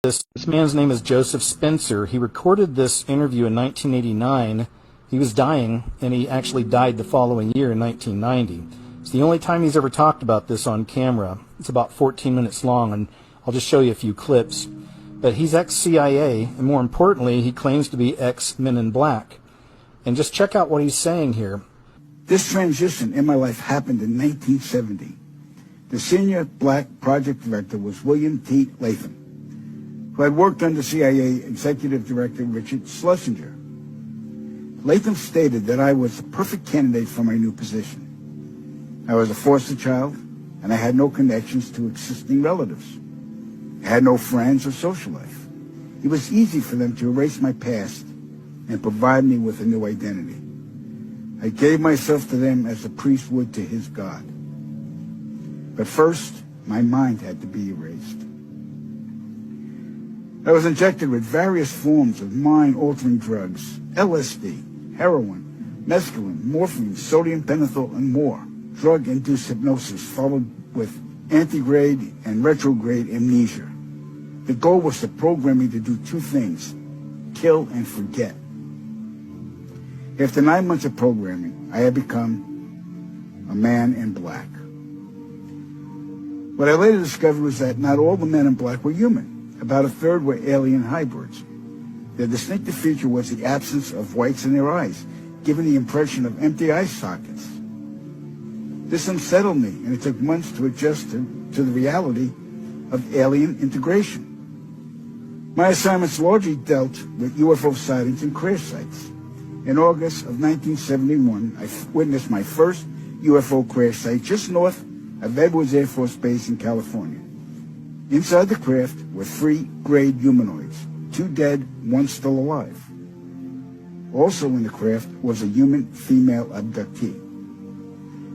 This man's name is Joseph Spencer. He recorded this interview in 1989. He was dying, and he actually died the following year in 1990. It's the only time he's ever talked about this on camera. It's about 14 minutes long, and I'll just show you a few clips. But he's ex-CIA, and more importantly, he claims to be ex-Men in Black. And just check out what he's saying here. This transition in my life happened in 1970. The senior black project director was William T. Latham, who had worked under CIA Executive Director Richard Schlesinger. Latham stated that I was the perfect candidate for my new position. I was a foster child, and I had no connections to existing relatives. I had no friends or social life. It was easy for them to erase my past and provide me with a new identity. I gave myself to them as a priest would to his God. But first, my mind had to be erased. I was injected with various forms of mind-altering drugs, LSD, heroin, mescaline, morphine, sodium pentothal, and more. Drug-induced hypnosis followed with antegrade and retrograde amnesia. The goal was to program me to do two things: kill and forget. After 9 months of programming, I had become a man in black. What I later discovered was that not all the men in black were human. About a third were alien hybrids. Their distinctive feature was the absence of whites in their eyes, giving the impression of empty eye sockets. This unsettled me, and it took months to adjust to the reality of alien integration. My assignments largely dealt with UFO sightings and crash sites. In August of 1971, I witnessed my first UFO crash site just north of Edwards Air Force Base in California. Inside the craft were 3 grayed humanoids, 2 dead, 1 still alive. Also in the craft was a human female abductee.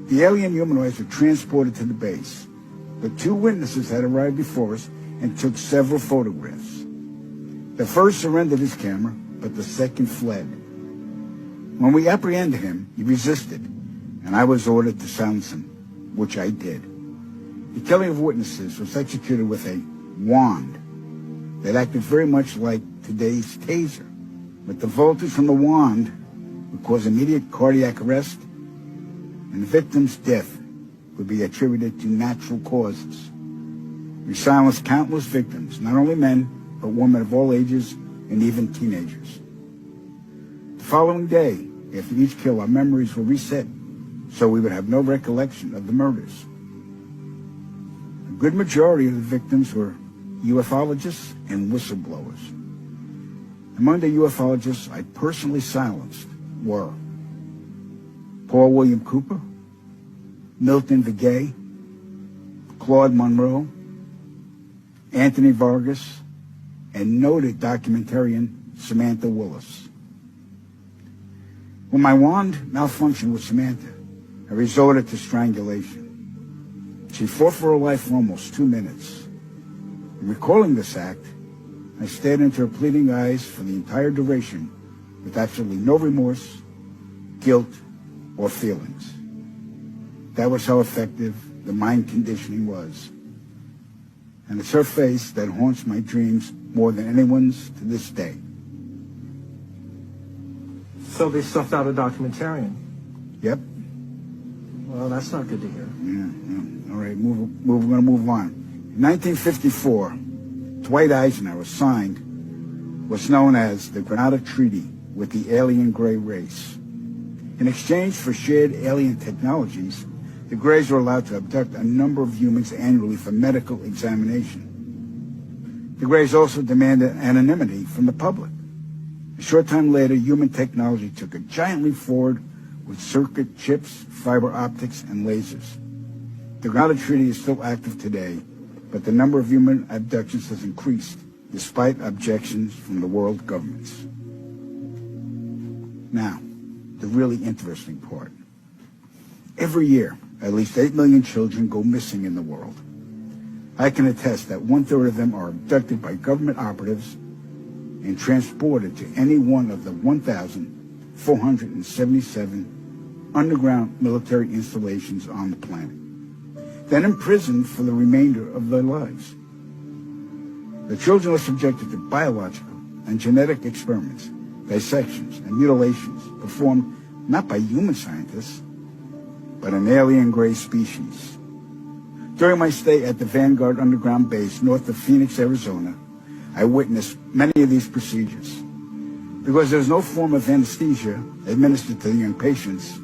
The alien humanoids were transported to the base, but 2 witnesses had arrived before us and took several photographs. The first surrendered his camera, but the second fled. When we apprehended him, he resisted, and I was ordered to silence him, which I did. The killing of witnesses was executed with a wand that acted very much like today's taser, but the voltage from the wand would cause immediate cardiac arrest, and the victim's death would be attributed to natural causes. We silenced countless victims, not only men, but women of all ages and even teenagers. The following day, after each kill, our memories were reset, so we would have no recollection of the murders. A good majority of the victims were ufologists and whistleblowers. Among the ufologists I personally silenced were Paul William Cooper, Milton Vigay, Claude Monroe, Anthony Vargas, and noted documentarian Samantha Willis. When my wand malfunctioned with Samantha, I resorted to strangulation. She fought for her life for almost 2 minutes. In recalling this act, I stared into her pleading eyes for the entire duration with absolutely no remorse, guilt, or feelings. That was how effective the mind conditioning was. And it's her face that haunts my dreams more than anyone's to this day. So they stuffed out a documentarian? Yep. Well, that's not good to hear. Yeah. All right, we're going to move on. In 1954, Dwight Eisenhower signed what's known as the Granada Treaty with the alien gray race. In exchange for shared alien technologies, the Greys were allowed to abduct a number of humans annually for medical examination. The Greys also demanded anonymity from the public. A short time later, human technology took a giant leap forward with circuit chips, fiber optics, and lasers. The Granada Treaty is still active today, but the number of human abductions has increased, despite objections from the world governments. Now, the really interesting part. Every year, at least 8 million children go missing in the world. I can attest that 1/3 of them are abducted by government operatives and transported to any one of the 1,477 underground military installations on the planet, then imprisoned for the remainder of their lives. The children are subjected to biological and genetic experiments, dissections, and mutilations performed not by human scientists, but an alien gray species. During my stay at the Vanguard Underground Base north of Phoenix, Arizona, I witnessed many of these procedures. Because there's no form of anesthesia administered to the young patients,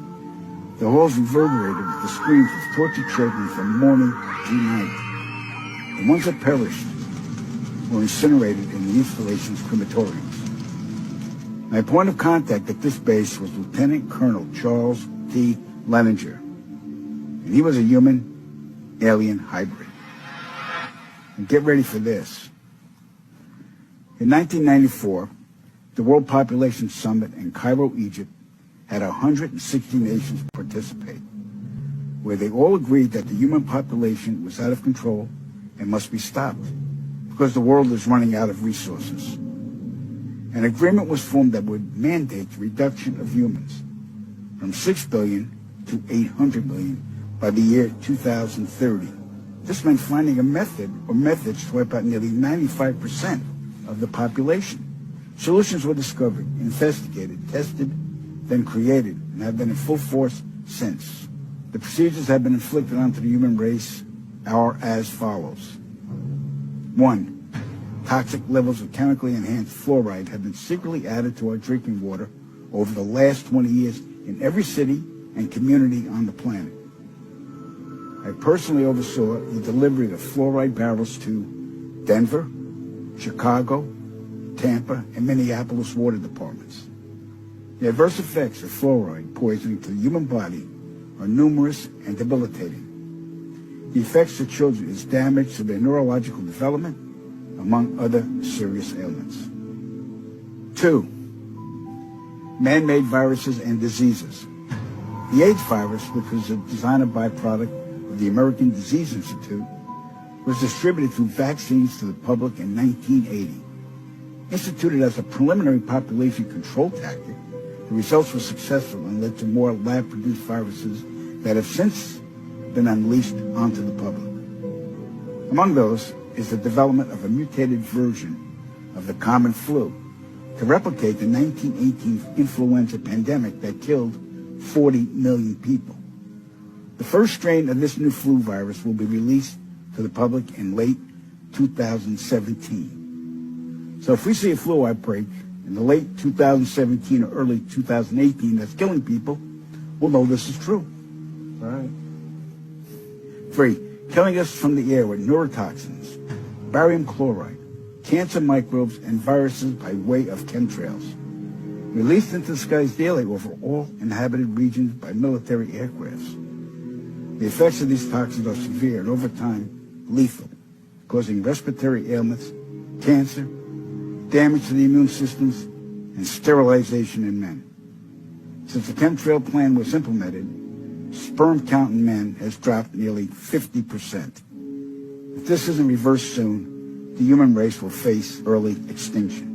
the halls reverberated with the screams of tortured children from morning to night. The ones that perished were incinerated in the installation's crematoriums. My point of contact at this base was Lieutenant Colonel Charles T. Leninger, and he was a human-alien hybrid. And get ready for this. In 1994, the World Population Summit in Cairo, Egypt, had 160 nations participate, where they all agreed that the human population was out of control and must be stopped because the world is running out of resources. An agreement was formed that would mandate the reduction of humans from 6 billion to 800 million by the year 2030. This meant finding a method or methods to wipe out nearly 95% of the population. Solutions were discovered, investigated, tested, then created, and have been in full force since. The procedures have been inflicted onto the human race are as follows. 1. Toxic levels of chemically enhanced fluoride have been secretly added to our drinking water over the last 20 years in every city and community on the planet. I personally oversaw the delivery of fluoride barrels to Denver, Chicago, Tampa, and Minneapolis water departments. The adverse effects of fluoride poisoning to the human body are numerous and debilitating. The effects to children is damage to their neurological development, among other serious ailments. 2. Man-made viruses and diseases. The AIDS virus, which was a designer byproduct of the American Disease Institute, was distributed through vaccines to the public in 1980. Instituted as a preliminary population control tactic, the results were successful and led to more lab-produced viruses that have since been unleashed onto the public. Among those is the development of a mutated version of the common flu to replicate the 1918 influenza pandemic that killed 40 million people. The first strain of this new flu virus will be released to the public in late 2017. So if we see a flu outbreak in the late 2017 or early 2018 that's killing people, we'll know this is true. Right. 3. Killing us from the air with neurotoxins, barium chloride, cancer microbes, and viruses by way of chemtrails, released into the skies daily over all inhabited regions by military aircrafts. The effects of these toxins are severe and over time lethal, causing respiratory ailments, cancer, damage to the immune systems, and sterilization in men. Since the chemtrail plan was implemented, sperm count in men has dropped nearly 50%. If this isn't reversed soon, the human race will face early extinction.